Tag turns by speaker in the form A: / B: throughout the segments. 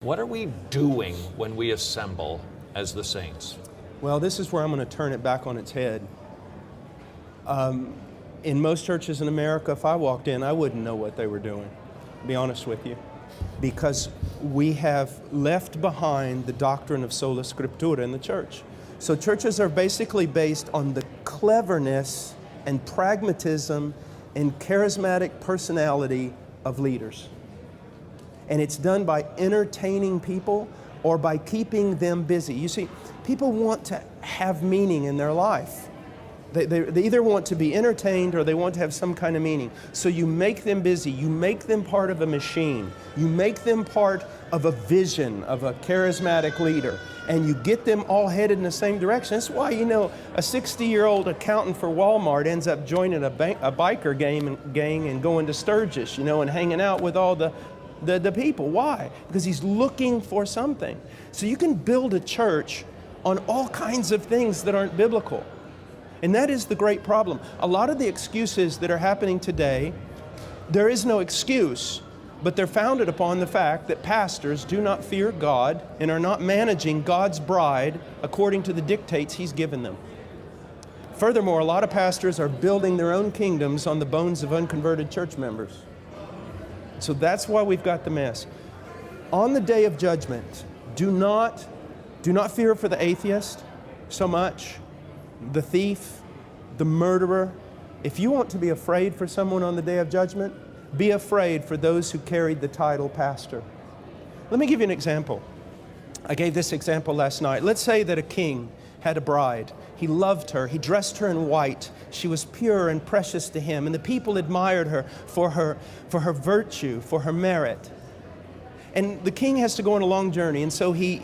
A: What are we doing when we assemble as the saints?
B: Well, this is where I'm going to turn it back on its head. In most churches in America, if I walked in, I wouldn't know what they were doing, to be honest with you, because we have left behind the doctrine of sola scriptura in the church. So churches are basically based on the cleverness and pragmatism and charismatic personality of leaders. And it's done by entertaining people or by keeping them busy. You see, people want to have meaning in their life. They either want to be entertained or they want to have some kind of meaning. So you make them busy. You make them part of a machine. You make them part of a vision of a charismatic leader. And you get them all headed in the same direction. That's why, you know, a 60-year-old accountant for Walmart ends up joining a biker gang and going to Sturgis, you know, and hanging out with all the people. Why? Because he's looking for something. So you can build a church on all kinds of things that aren't biblical. And that is the great problem. A lot of the excuses that are happening today, there is no excuse, but they're founded upon the fact that pastors do not fear God and are not managing God's bride according to the dictates He's given them. Furthermore, a lot of pastors are building their own kingdoms on the bones of unconverted church members. So that's why we've got the mess. On the day of judgment, do not fear for the atheist so much, the thief, the murderer. If you want to be afraid for someone on the day of judgment, be afraid for those who carried the title pastor. Let me give you an example. I gave this example last night. Let's say that a king had a bride. He loved her. He dressed her in white. She was pure and precious to him, and the people admired her for her virtue, for her merit. And the king has to go on a long journey, and so he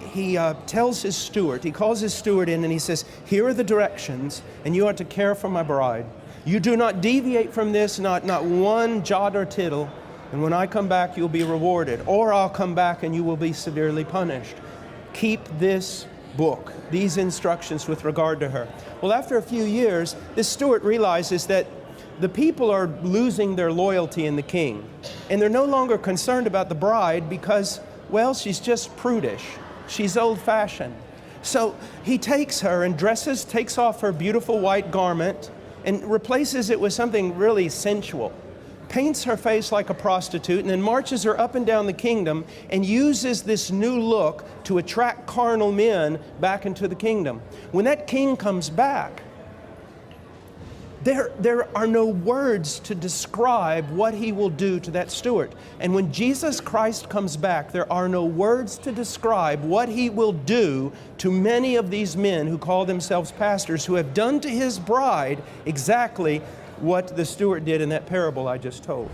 B: tells his steward, he calls his steward in and he says, here are the directions, and you are to care for my bride. You do not deviate from this, not one jot or tittle, and when I come back you'll be rewarded, or I'll come back and you will be severely punished. Keep this book, these instructions with regard to her. Well, after a few years, this steward realizes that the people are losing their loyalty in the king, and they're no longer concerned about the bride because, well, she's just prudish. She's old-fashioned. So he takes her and takes off her beautiful white garment and replaces it with something really sensual, paints her face like a prostitute, and then marches her up and down the kingdom and uses this new look to attract carnal men back into the kingdom. When that king comes back, there are no words to describe what he will do to that steward. And when Jesus Christ comes back, there are no words to describe what he will do to many of these men who call themselves pastors, who have done to his bride exactly what the steward did in that parable I just told.